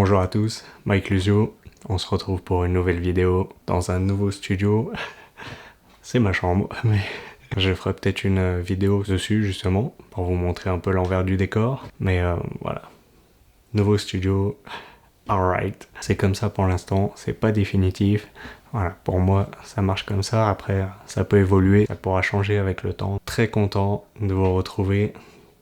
Bonjour à tous, Mike Luzio. On se retrouve pour une nouvelle vidéo dans un nouveau studio. C'est ma chambre, mais je ferai peut-être une vidéo dessus justement pour vous montrer un peu l'envers du décor. Mais voilà, nouveau studio, alright. C'est comme ça pour l'instant, c'est pas définitif. Voilà, pour moi ça marche comme ça, après ça peut évoluer, ça pourra changer avec le temps. Très content de vous retrouver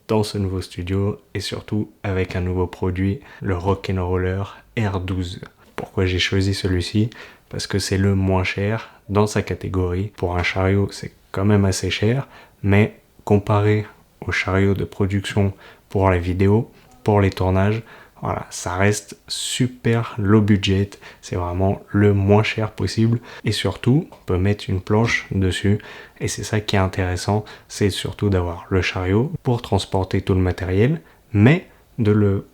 dans ce nouveau studio et surtout avec un nouveau produit, le Rock'n'Roller R12. Pourquoi j'ai choisi celui-ci? Parce que c'est le moins cher dans sa catégorie. Pour un chariot, c'est quand même assez cher, mais comparé aux chariots de production pour les vidéos, pour les tournages, voilà, ça reste super low budget, c'est vraiment le moins cher possible et surtout on peut mettre une planche dessus et c'est ça qui est intéressant, c'est surtout d'avoir le chariot pour transporter tout le matériel mais de le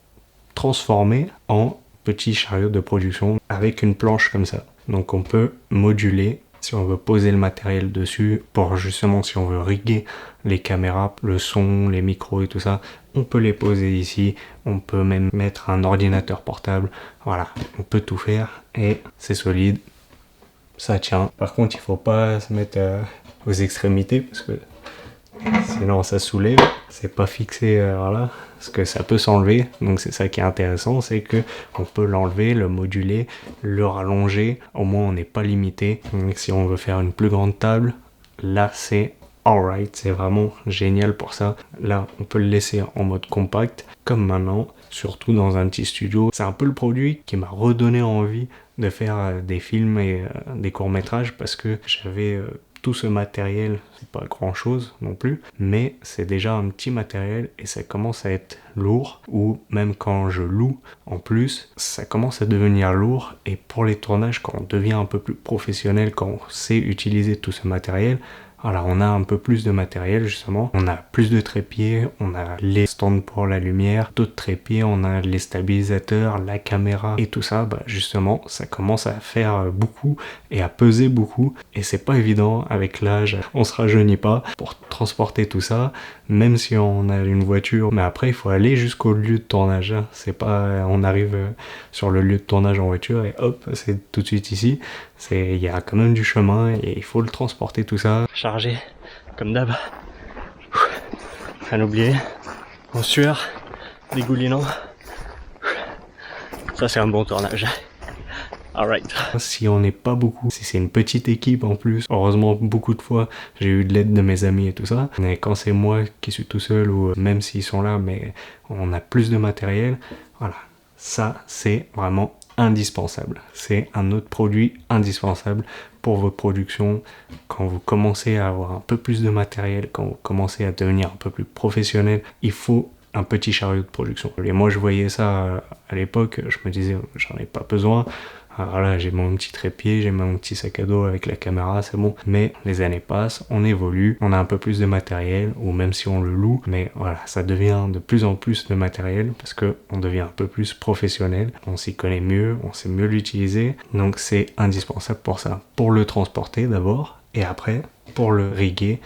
transformer en petit chariot de production avec une planche comme ça. Donc on peut moduler si on veut poser le matériel dessus, pour justement si on veut riguer les caméras, le son, les micros et tout ça, on peut les poser ici, on peut même mettre un ordinateur portable, voilà, on peut tout faire et c'est solide, ça tient. Par contre il faut pas se mettre aux extrémités parce que sinon ça soulève, c'est pas fixé voilà, parce que ça peut s'enlever, donc c'est ça qui est intéressant, c'est que on peut l'enlever, le moduler, le rallonger, au moins on n'est pas limité. Donc si on veut faire une plus grande table, là c'est alright, c'est vraiment génial pour ça. Là on peut le laisser en mode compact, comme maintenant, surtout dans un petit studio. C'est un peu le produit qui m'a redonné envie de faire des films et des courts-métrages, parce que j'avais tout ce matériel, c'est pas grand chose non plus, mais c'est déjà un petit matériel et ça commence à être lourd, ou même quand je loue en plus, ça commence à devenir lourd. Et pour les tournages, quand on devient un peu plus professionnel, quand on sait utiliser tout ce matériel, voilà, on a un peu plus de matériel justement, on a plus de trépieds, on a les stands pour la lumière, d'autres trépieds, on a les stabilisateurs, la caméra et tout ça, bah justement ça commence à faire beaucoup et à peser beaucoup et c'est pas évident avec l'âge, on se rajeunit pas pour transporter tout ça, même si on a une voiture, mais après il faut aller jusqu'au lieu de tournage, hein. C'est pas on arrive sur le lieu de tournage en voiture et hop c'est tout de suite ici. Il y a quand même du chemin et il faut le transporter tout ça. Chargé, comme d'hab. Rien oublier. En sueur, dégoulinant. Ça c'est un bon tournage. Alright. Si on n'est pas beaucoup, si c'est une petite équipe en plus, heureusement beaucoup de fois j'ai eu de l'aide de mes amis et tout ça, mais quand c'est moi qui suis tout seul, ou même s'ils sont là mais on a plus de matériel, voilà, ça c'est vraiment indispensable. C'est un autre produit indispensable pour votre production. Quand vous commencez à avoir un peu plus de matériel, quand vous commencez à devenir un peu plus professionnel, il faut un petit chariot de production. Et moi je voyais ça à l'époque, je me disais j'en ai pas besoin. Voilà, j'ai mon petit trépied, j'ai mon petit sac à dos avec la caméra, c'est bon. Mais les années passent, on évolue, on a un peu plus de matériel, ou même si on le loue, mais voilà, ça devient de plus en plus de matériel parce que on devient un peu plus professionnel, on s'y connaît mieux, on sait mieux l'utiliser, donc c'est indispensable pour ça. Pour le transporter d'abord, et après pour le riguer.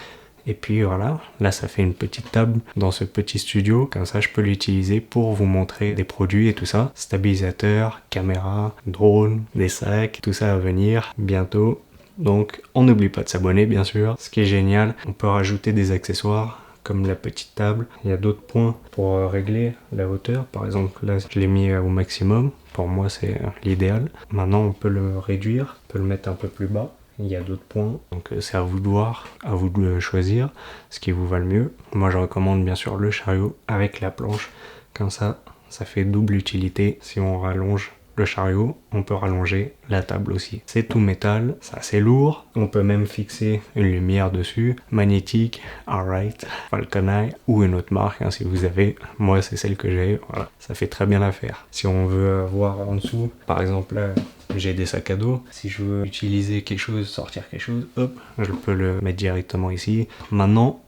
Et puis voilà, là ça fait une petite table dans ce petit studio, comme ça je peux l'utiliser pour vous montrer des produits et tout ça. Stabilisateur, caméra, drone, des sacs, tout ça à venir bientôt. Donc on n'oublie pas de s'abonner bien sûr. Ce qui est génial, on peut rajouter des accessoires comme la petite table. Il y a d'autres points pour régler la hauteur. Par exemple là je l'ai mis au maximum, pour moi c'est l'idéal. Maintenant on peut le réduire, on peut le mettre un peu plus bas. Il y a d'autres points, donc c'est à vous de voir, à vous de choisir ce qui vous va le mieux. Moi je recommande bien sûr le chariot avec la planche, comme ça, ça fait double utilité. Si on rallonge le chariot, on peut rallonger la table aussi. C'est tout métal, c'est assez lourd, on peut même fixer une lumière dessus, magnétique, alright, Falcon Eye ou une autre marque hein, si vous avez. Moi c'est celle que j'ai, voilà, ça fait très bien l'affaire. Si on veut voir en dessous, par exemple là, j'ai des sacs à dos, si je veux utiliser quelque chose, sortir quelque chose, hop, je peux le mettre directement ici. Maintenant,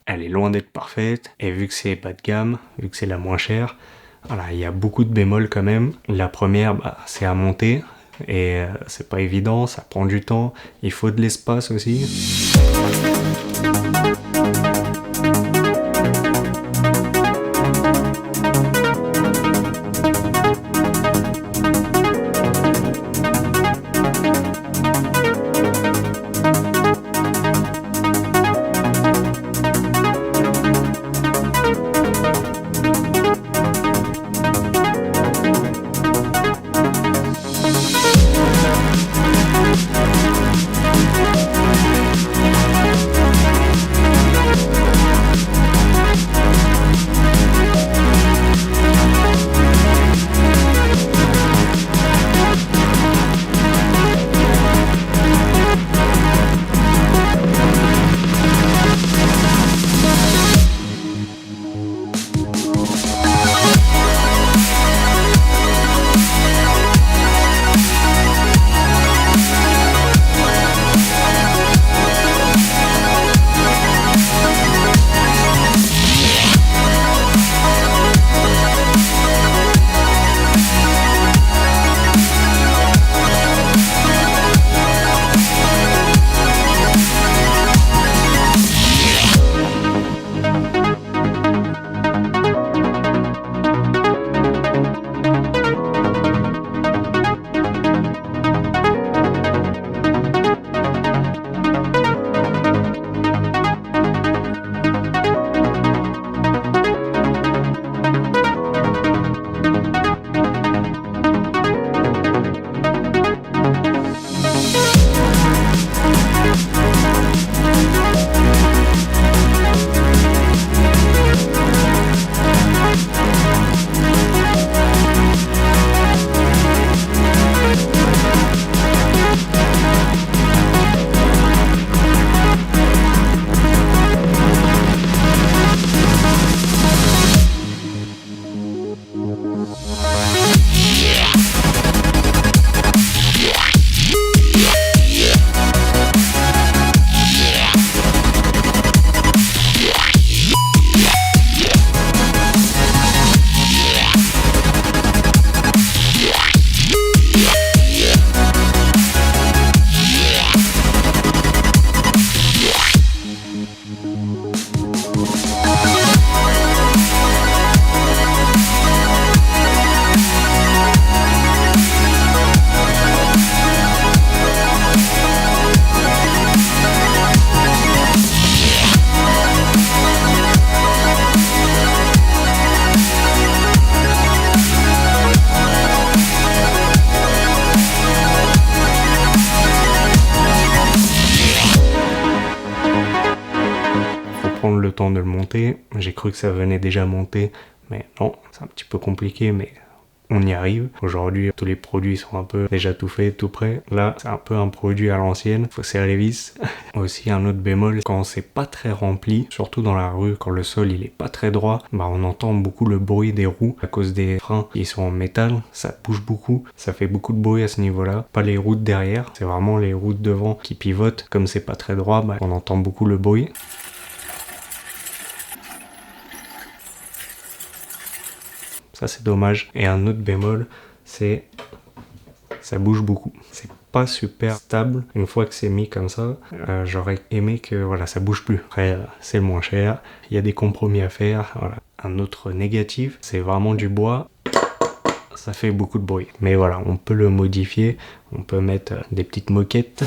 elle est loin d'être parfaite, et vu que c'est bas de gamme, vu que c'est la moins chère, voilà, il y a beaucoup de bémols quand même. La première, bah, c'est à monter, et c'est pas évident, ça prend du temps, il faut de l'espace aussi. prendre le temps de le monter. J'ai cru que ça venait déjà monter, mais non, c'est un petit peu compliqué, mais on y arrive. Aujourd'hui, tous les produits sont un peu déjà tout faits, tout prêts. Là, c'est un peu un produit à l'ancienne. Faut serrer les vis. Aussi, un autre bémol, quand c'est pas très rempli, surtout dans la rue, quand le sol il est pas très droit, bah on entend beaucoup le bruit des roues à cause des freins qui sont en métal. Ça bouge beaucoup. Ça fait beaucoup de bruit à ce niveau-là. Pas les roues de derrière. C'est vraiment les roues de devant qui pivotent. Comme c'est pas très droit, bah on entend beaucoup le bruit. Ça c'est dommage. Et un autre bémol, c'est ça bouge beaucoup. C'est pas super stable. Une fois que c'est mis comme ça, j'aurais aimé que voilà, ça bouge plus. Après, c'est le moins cher. Il y a des compromis à faire. Voilà. Un autre négatif, c'est vraiment du bois. Ça fait beaucoup de bruit. Mais voilà, on peut le modifier. On peut mettre des petites moquettes.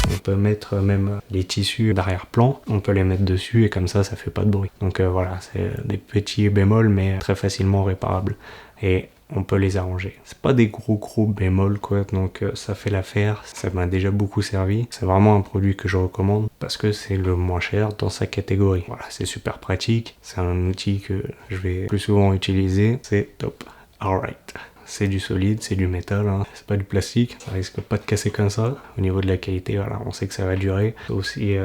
On peut mettre même les tissus d'arrière-plan, on peut les mettre dessus et comme ça fait pas de bruit. Donc voilà, c'est des petits bémols mais très facilement réparables et on peut les arranger. C'est pas des gros bémols quoi, donc ça fait l'affaire, ça m'a déjà beaucoup servi. C'est vraiment un produit que je recommande parce que c'est le moins cher dans sa catégorie. Voilà, c'est super pratique, c'est un outil que je vais plus souvent utiliser, c'est top. Alright. C'est du solide, c'est du métal, hein. C'est pas du plastique, ça risque pas de casser comme ça. Au niveau de la qualité, voilà, on sait que ça va durer. Aussi,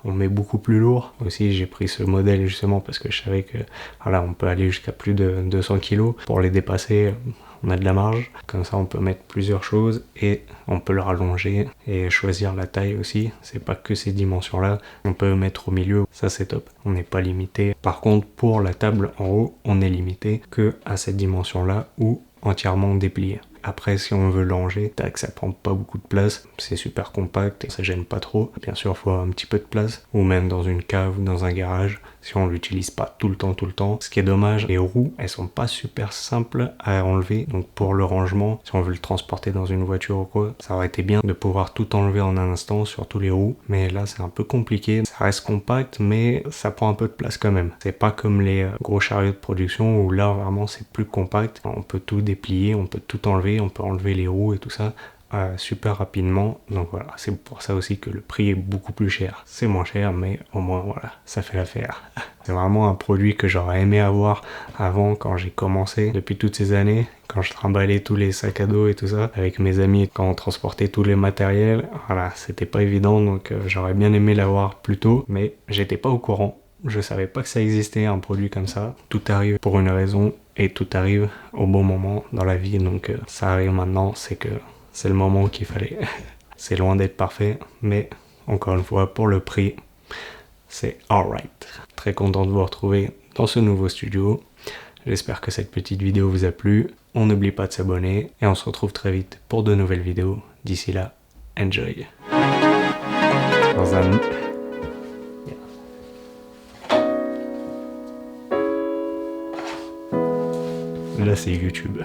on met beaucoup plus lourd. Aussi, j'ai pris ce modèle justement parce que je savais que voilà, on peut aller jusqu'à plus de 200 kg. Pour les dépasser, on a de la marge. Comme ça, on peut mettre plusieurs choses et on peut le rallonger et choisir la taille aussi. C'est pas que ces dimensions-là. On peut mettre au milieu, ça c'est top. On n'est pas limité. Par contre, pour la table en haut, on est limité que à cette dimension-là ou entièrement déplié. Après, si on veut langer, tac, ça prend pas beaucoup de place, c'est super compact et ça gêne pas trop. Bien sûr, il faut un petit peu de place, ou même dans une cave ou dans un garage, si on l'utilise pas tout le temps. Ce qui est dommage, les roues, elles sont pas super simples à enlever, donc pour le rangement, si on veut le transporter dans une voiture ou quoi, ça aurait été bien de pouvoir tout enlever en un instant, surtout les roues, mais là c'est un peu compliqué. Ça reste compact, mais ça prend un peu de place quand même. C'est pas comme les gros chariots de production où là vraiment c'est plus compact, on peut tout déplier, on peut tout enlever, on peut enlever les roues et tout ça super rapidement. Donc voilà, c'est pour ça aussi que le prix est beaucoup plus cher. C'est moins cher, mais au moins voilà, ça fait l'affaire. C'est vraiment un produit que j'aurais aimé avoir avant quand j'ai commencé, depuis toutes ces années, quand je trimballais tous les sacs à dos et tout ça, avec mes amis, quand on transportait tous les matériels. Voilà, c'était pas évident, donc j'aurais bien aimé l'avoir plus tôt, mais j'étais pas au courant. Je savais pas que ça existait un produit comme ça. Tout arrive pour une raison et tout arrive au bon moment dans la vie. Donc ça arrive maintenant, c'est que c'est le moment qu'il fallait. C'est loin d'être parfait, mais encore une fois, pour le prix, c'est alright. Très content de vous retrouver dans ce nouveau studio. J'espère que cette petite vidéo vous a plu. On n'oublie pas de s'abonner et on se retrouve très vite pour de nouvelles vidéos. D'ici là, enjoy. Dans un... Là, c'est YouTube.